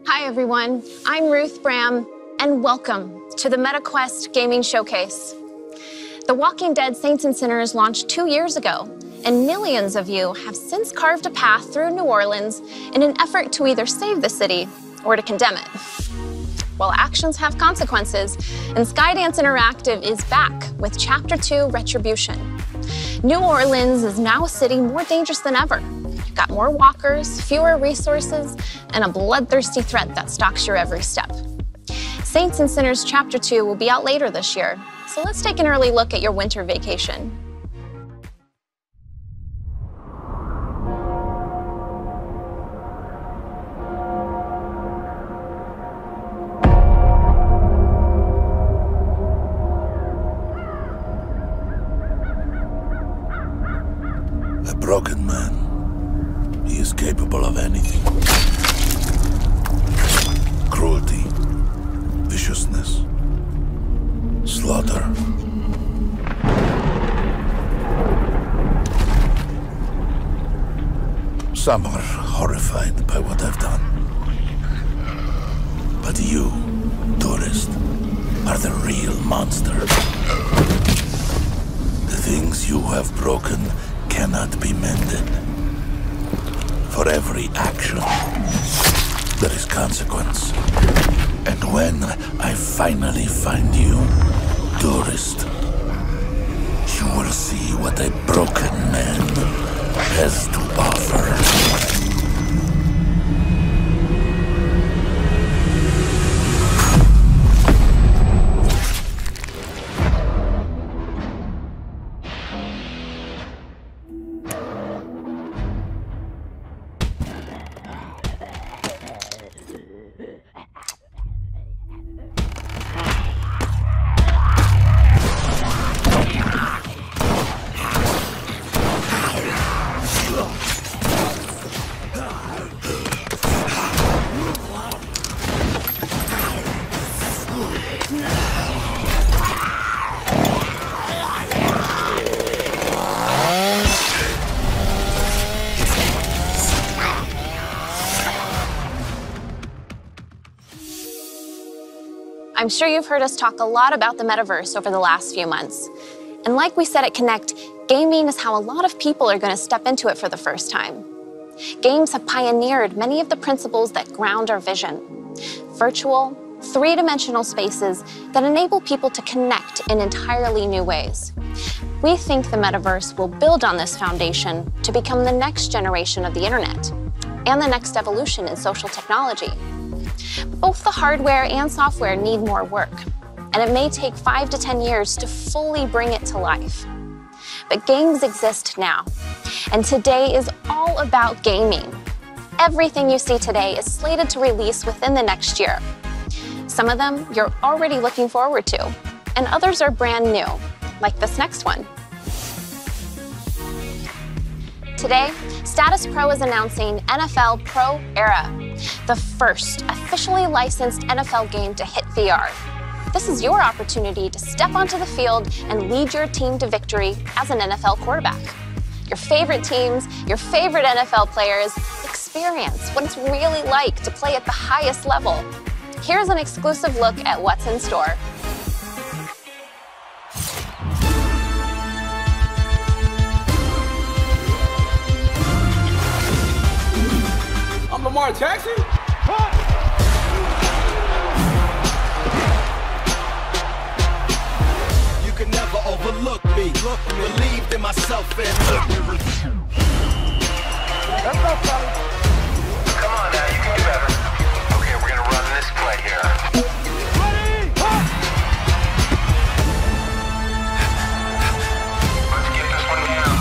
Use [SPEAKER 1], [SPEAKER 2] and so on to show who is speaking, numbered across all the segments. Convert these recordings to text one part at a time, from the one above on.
[SPEAKER 1] Hi everyone, I'm Ruth Bram, and welcome to the MetaQuest Gaming Showcase. The Walking Dead Saints and Sinners launched 2 years ago, and millions of you have since carved a path through New Orleans in an effort to either save the city or to condemn it. Well, actions have consequences, and Skydance Interactive is back with Chapter 2 Retribution. New Orleans is now a city more dangerous than ever. You've got more walkers, fewer resources, and a bloodthirsty threat that stalks your every step. Saints and Sinners Chapter 2 will be out later this year, so let's take an early look at your winter vacation.
[SPEAKER 2] A broken man. He is capable of anything. Cruelty, viciousness, slaughter. Some are horrified by what I've done. But you, tourist, are the real monster. The things you have broken cannot be mended. For every action, there is consequence. And when I finally find you, tourist, you will see what a broken man has to offer.
[SPEAKER 1] I'm sure you've heard us talk a lot about the metaverse over the last few months. And like we said at Connect, gaming is how a lot of people are going to step into it for the first time. Games have pioneered many of the principles that ground our vision. Virtual, three-dimensional spaces that enable people to connect in entirely new ways. We think the metaverse will build on this foundation to become the next generation of the internet and the next evolution in social technology. Both the hardware and software need more work, and it may take 5 to 10 years to fully bring it to life. But games exist now, and today is all about gaming. Everything you see today is slated to release within the next year. Some of them you're already looking forward to, and others are brand new, like this next one. Today, Status Pro is announcing NFL Pro Era, the first officially licensed NFL game to hit VR. This is your opportunity to step onto the field and lead your team to victory as an NFL quarterback. Your favorite teams, your favorite NFL players, experience what it's really like to play at the highest level. Here's an exclusive look at what's in store.
[SPEAKER 3] Lamar Jackson? You can never overlook me. me. Believed in myself and
[SPEAKER 4] Come on now, you can do better. Okay, we're gonna run this play here. Let's get this one down.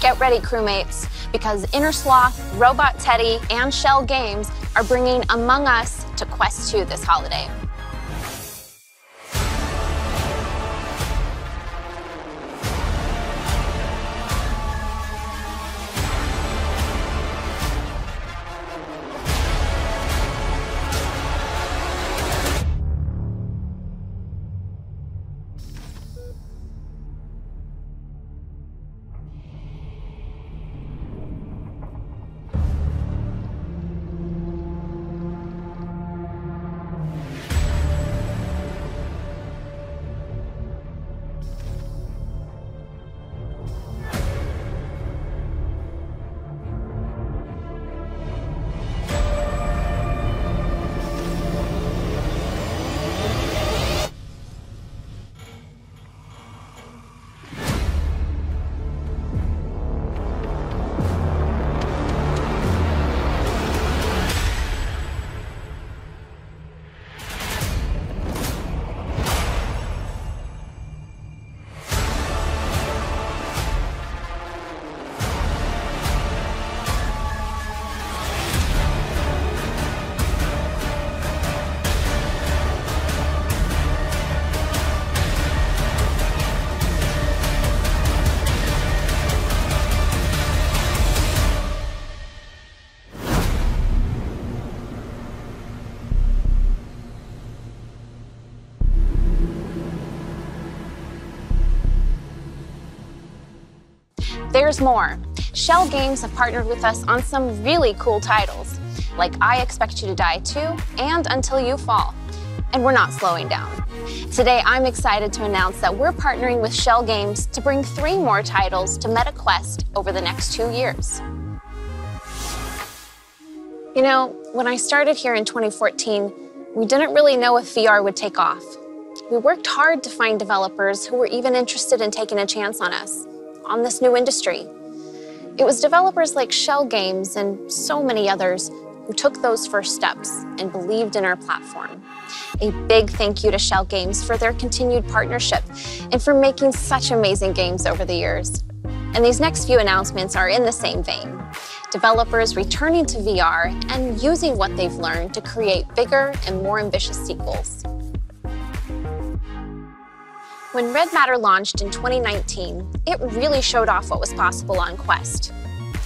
[SPEAKER 1] Get ready, crewmates, because Inner Sloth, Robot Teddy, and Shell Games are bringing Among Us to Quest 2 this holiday. There's more. Shell Games have partnered with us on some really cool titles, like I Expect You to Die 2 and Until You Fall. And we're not slowing down. Today, I'm excited to announce that we're partnering with Shell Games to bring 3 more titles to MetaQuest over the next 2 years. You know, when I started here in 2014, we didn't really know if VR would take off. We worked hard to find developers who were even interested in taking a chance on us, on this new industry. It was developers like Shell Games and so many others who took those first steps and believed in our platform. A big thank you to Shell Games for their continued partnership and for making such amazing games over the years. And these next few announcements are in the same vein. Developers returning to VR and using what they've learned to create bigger and more ambitious sequels. When Red Matter launched in 2019, it really showed off what was possible on Quest.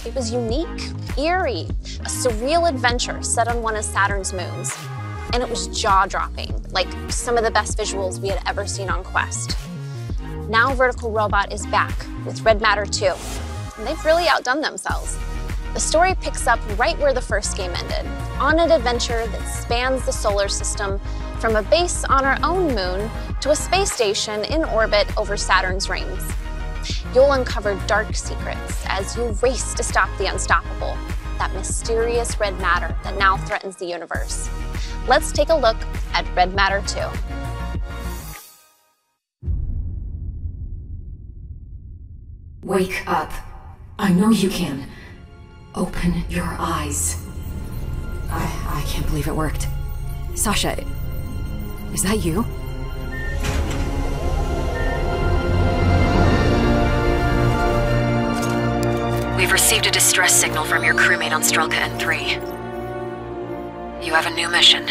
[SPEAKER 1] It was unique, eerie, a surreal adventure set on one of Saturn's moons. And it was jaw-dropping, like some of the best visuals we had ever seen on Quest. Now Vertical Robot is back with Red Matter 2, and they've really outdone themselves. The story picks up right where the first game ended, on an adventure that spans the solar system from a base on our own moon to a space station in orbit over Saturn's rings. You'll uncover dark secrets as you race to stop the unstoppable, that mysterious red matter that now threatens the universe. Let's take a look at Red Matter 2.
[SPEAKER 5] Wake up. I know you can. Open your eyes. I can't believe it worked. Sasha, is that you? We've received a distress signal from your crewmate on Strelka N3. You have a new mission.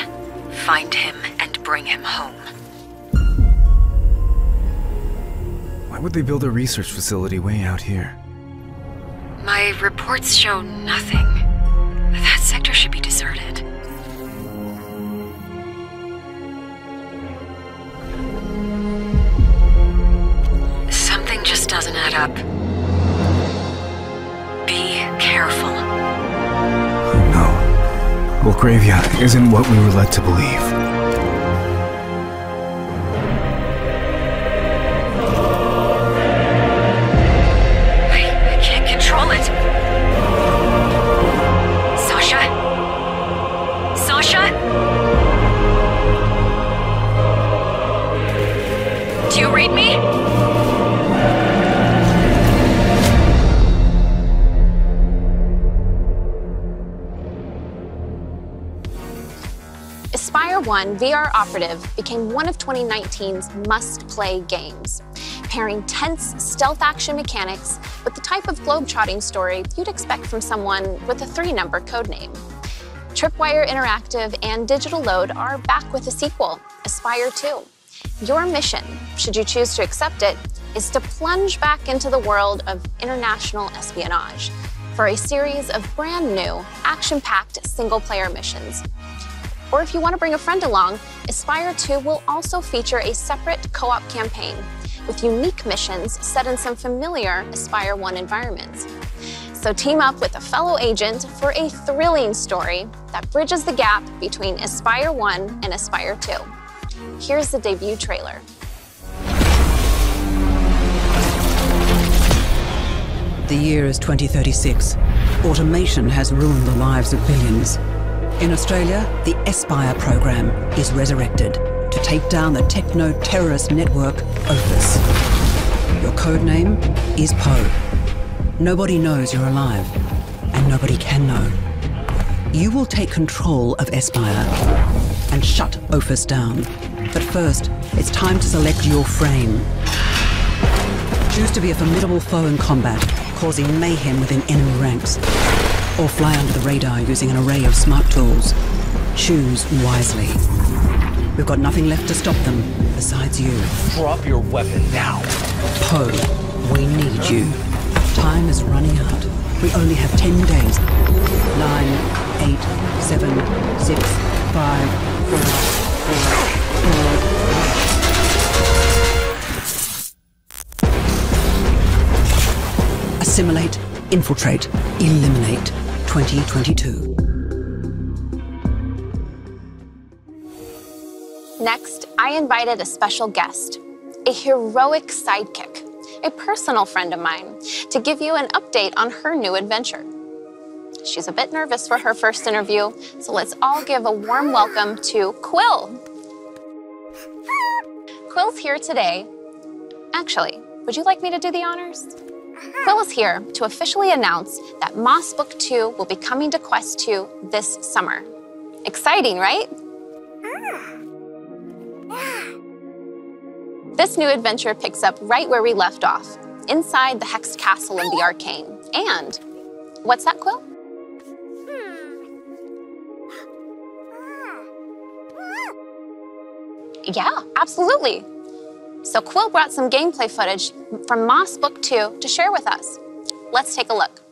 [SPEAKER 5] Find him and bring him home.
[SPEAKER 6] Why would they build a research facility way out here?
[SPEAKER 5] My reports show nothing. That sector should be deserted. Something just doesn't add up. Be careful.
[SPEAKER 6] No. Belgravia isn't what we were led to believe.
[SPEAKER 5] I can't control it. Sasha? Sasha?
[SPEAKER 1] Aspire 1 VR Operative became one of 2019's must-play games, pairing tense stealth action mechanics with the type of globetrotting story you'd expect from someone with a 3-number codename. Tripwire Interactive and Digital Load are back with a sequel, Aspire 2. Your mission, should you choose to accept it, is to plunge back into the world of international espionage for a series of brand new, action-packed single-player missions. Or if you want to bring a friend along, Aspire 2 will also feature a separate co-op campaign with unique missions set in some familiar Aspire 1 environments. So team up with a fellow agent for a thrilling story that bridges the gap between Aspire 1 and Aspire 2. Here's the debut trailer.
[SPEAKER 7] The year is 2036. Automation has ruined the lives of billions. In Australia, the Aspire program is resurrected to take down the techno-terrorist network Opus. Your codename is Poe. Nobody knows you're alive, and nobody can know. You will take control of Aspire and shut Opus down. But first, it's time to select your frame. Choose to be a formidable foe in combat, causing mayhem within enemy ranks, or fly under the radar using an array of smart tools. Choose wisely. We've got nothing left to stop them besides you.
[SPEAKER 3] Drop your weapon now.
[SPEAKER 7] Poe, we need you. Time is running out. We only have 10 days. 9, 8, 7, 6, 5, 4, 3. Assimilate, infiltrate, eliminate. 2022.
[SPEAKER 1] Next, I invited a special guest, a heroic sidekick, a personal friend of mine, to give you an update on her new adventure. She's a bit nervous for her first interview, so let's all give a warm welcome to Quill. Quill's here today. Actually, would you like me to do the honors? Quill is here to officially announce that Moss Book 2 will be coming to Quest 2 this summer. Exciting, right? This new adventure picks up right where we left off, inside the Hexed Castle of the Arcane. And, what's that, Quill? Yeah, absolutely. So Quill brought some gameplay footage from Moss Book 2 to share with us. Let's take a look.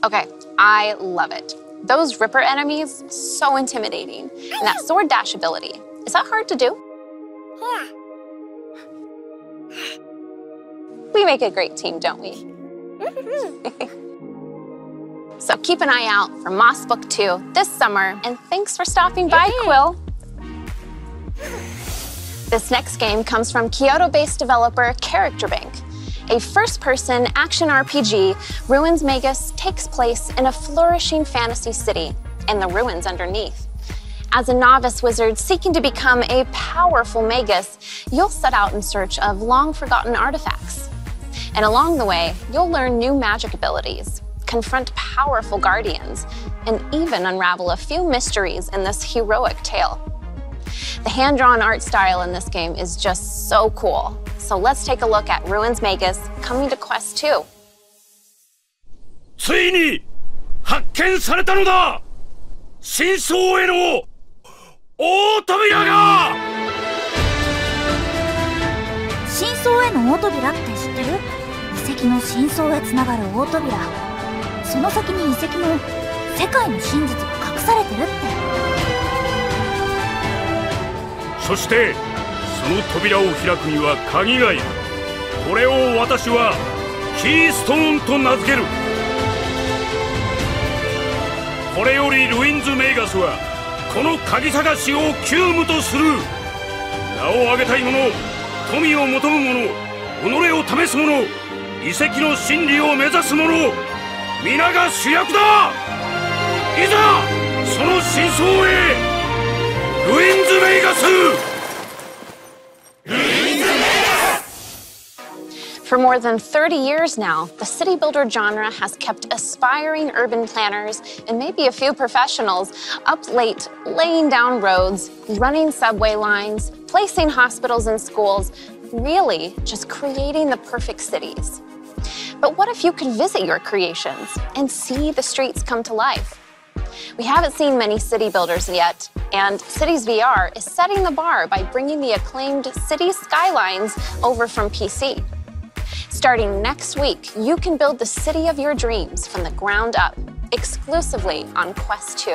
[SPEAKER 1] Okay, I love it. Those Ripper enemies, so intimidating. And that sword dash ability, is that hard to do? We make a great team, don't we? So keep an eye out for Moss Book 2 this summer, and thanks for stopping by, Quill. This next game comes from Kyoto-based developer Character Bank. A first-person action RPG, Ruins Magus takes place in a flourishing fantasy city and the ruins underneath. As a novice wizard seeking to become a powerful magus, you'll set out in search of long-forgotten artifacts. And along the way, you'll learn new magic abilities, confront powerful guardians, and even unravel a few mysteries in this heroic tale. The hand-drawn art style in this game is just so cool. So let's take a look at Ruins Magus coming to Quest 2.
[SPEAKER 8] ついに発見されたのだ。真相へのの大扉って知ってる？遺跡の真相へつながる大扉。その先に遺跡の世界の真実が隠されてるって。
[SPEAKER 9] そしてその扉を開くには鍵がいる。これを私はキーストーンと名付ける。これよりルインズ・メイガスはこの鍵探しを急務とする。名を挙げたい者、富を求む者、己を試す者、遺跡の真理を目指す者、皆が主役だ。いざその真相へ。ルインズ・メイガス。
[SPEAKER 1] For more than 30 years now, the city builder genre has kept aspiring urban planners and maybe a few professionals up late, laying down roads, running subway lines, placing hospitals and schools, really just creating the perfect cities. But what if you could visit your creations and see the streets come to life? We haven't seen many city builders yet, and Cities VR is setting the bar by bringing the acclaimed City Skylines over from PC. Starting next week, you can build the city of your dreams from the ground up, exclusively on Quest 2.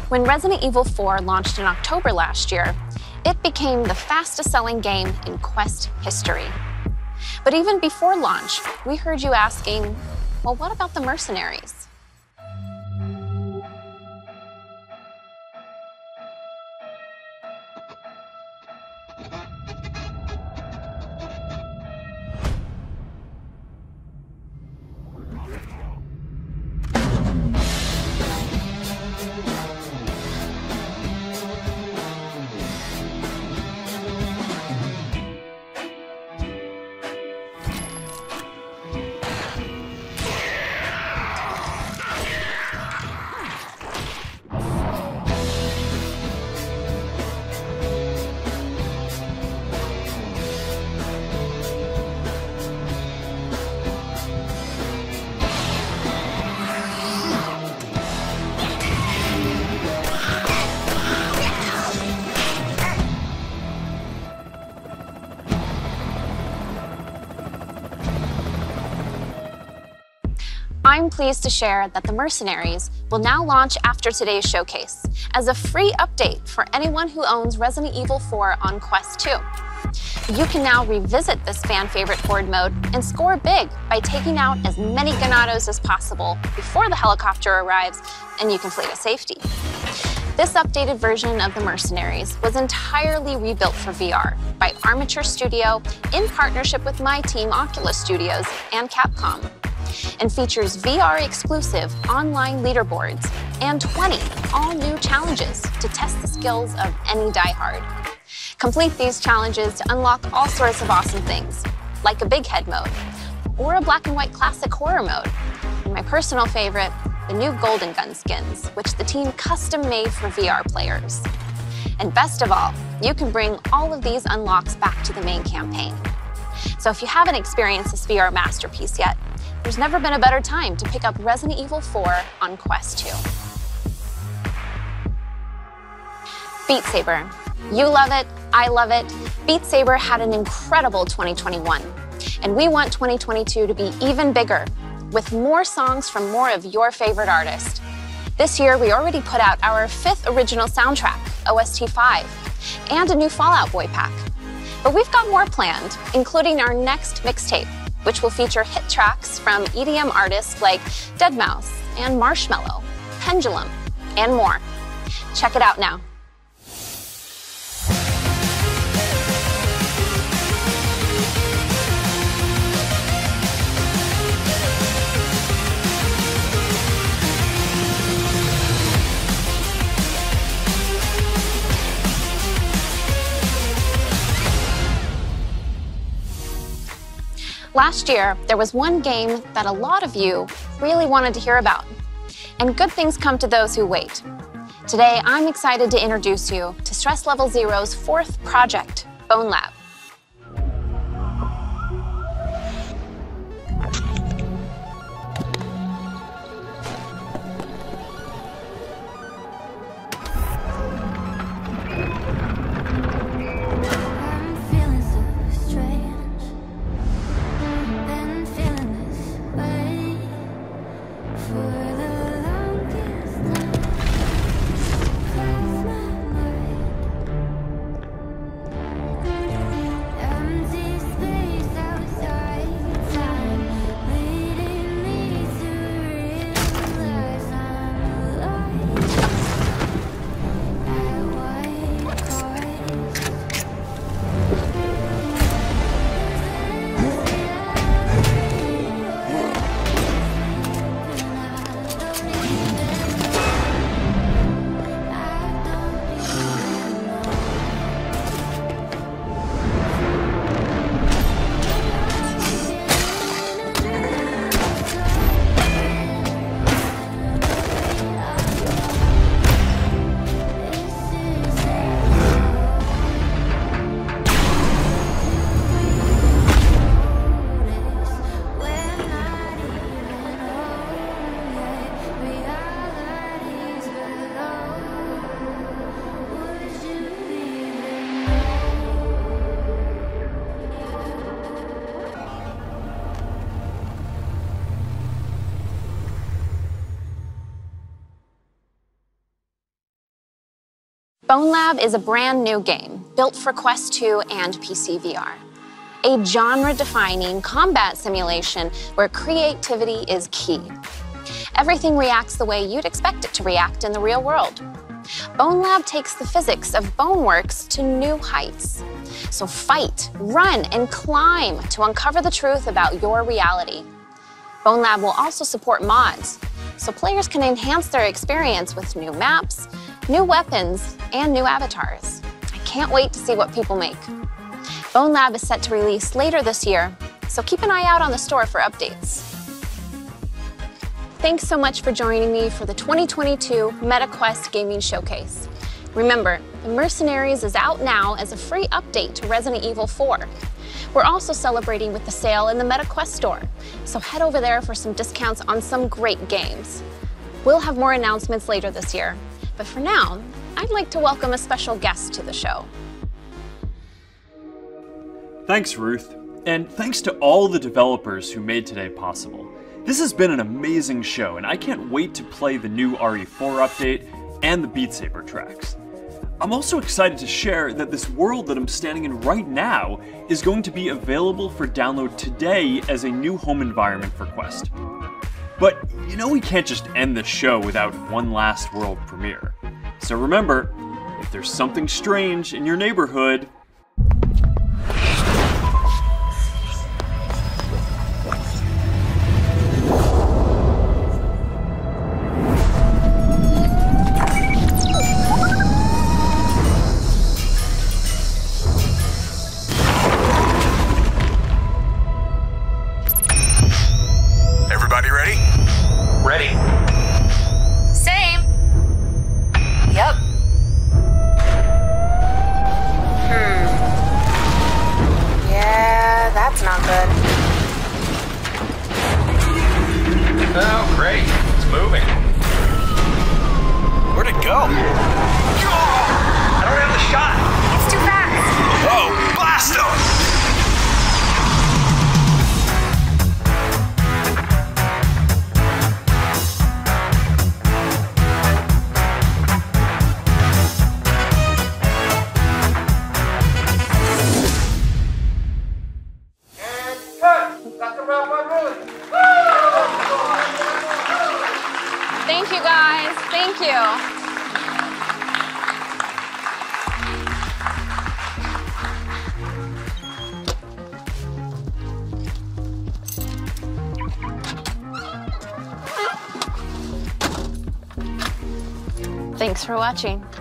[SPEAKER 1] When Resident Evil 4 launched in October last year, it became the fastest-selling game in Quest history. But even before launch, we heard you asking, well, what about the mercenaries? I'm pleased to share that the Mercenaries will now launch after today's showcase as a free update for anyone who owns Resident Evil 4 on Quest 2. You can now revisit this fan-favorite horde mode and score big by taking out as many Ganados as possible before the helicopter arrives and you can flee to safety. This updated version of the Mercenaries was entirely rebuilt for VR by Armature Studio in partnership with my team Oculus Studios and Capcom, and features VR-exclusive online leaderboards and 20 all-new challenges to test the skills of any diehard. Complete these challenges to unlock all sorts of awesome things, like a big head mode, or a black and white classic horror mode, and my personal favorite, the new Golden Gun skins, which the team custom-made for VR players. And best of all, you can bring all of these unlocks back to the main campaign. So if you haven't experienced this VR masterpiece yet, there's never been a better time to pick up Resident Evil 4 on Quest 2. Beat Saber. You love it, I love it. Beat Saber had an incredible 2021, and we want 2022 to be even bigger, with more songs from more of your favorite artists. This year, we already put out our 5th original soundtrack, OST 5, and a new Fall Out Boy pack. But we've got more planned, including our next mixtape, which will feature hit tracks from EDM artists like Deadmau5 and Marshmello, Pendulum, and more. Check it out now. Last year, there was one game that a lot of you really wanted to hear about. And good things come to those who wait. Today, I'm excited to introduce you to Stress Level Zero's fourth project, Bone Lab. Bone Lab is a brand new game built for Quest 2 and PC VR. A genre-defining combat simulation where creativity is key. Everything reacts the way you'd expect it to react in the real world. Bone Lab takes the physics of Boneworks to new heights. So fight, run, and climb to uncover the truth about your reality. Bone Lab will also support mods, so players can enhance their experience with new maps, new weapons, and new avatars. I can't wait to see what people make. Bone Lab is set to release later this year, so keep an eye out on the store for updates. Thanks so much for joining me for the 2022 MetaQuest Gaming Showcase. Remember, The Mercenaries is out now as a free update to Resident Evil 4. We're also celebrating with the sale in the MetaQuest store, so head over there for some discounts on some great games. We'll have more announcements later this year, but for now, I'd like to welcome a special guest to the show.
[SPEAKER 10] Thanks, Ruth. And thanks to all the developers who made today possible. This has been an amazing show, and I can't wait to play the new RE4 update and the Beat Saber tracks. I'm also excited to share that this world that I'm standing in right now is going to be available for download today as a new home environment for Quest. But you know we can't just end the show without one last world premiere. So remember, if there's something strange in your neighborhood,
[SPEAKER 4] Everybody ready? Ready.
[SPEAKER 8] Same. Yep. Yeah, that's not good.
[SPEAKER 4] Oh, great. It's moving. Where'd it go? I don't have the shot.
[SPEAKER 8] It's too fast.
[SPEAKER 4] Whoa, blast him!
[SPEAKER 1] Thanks for watching.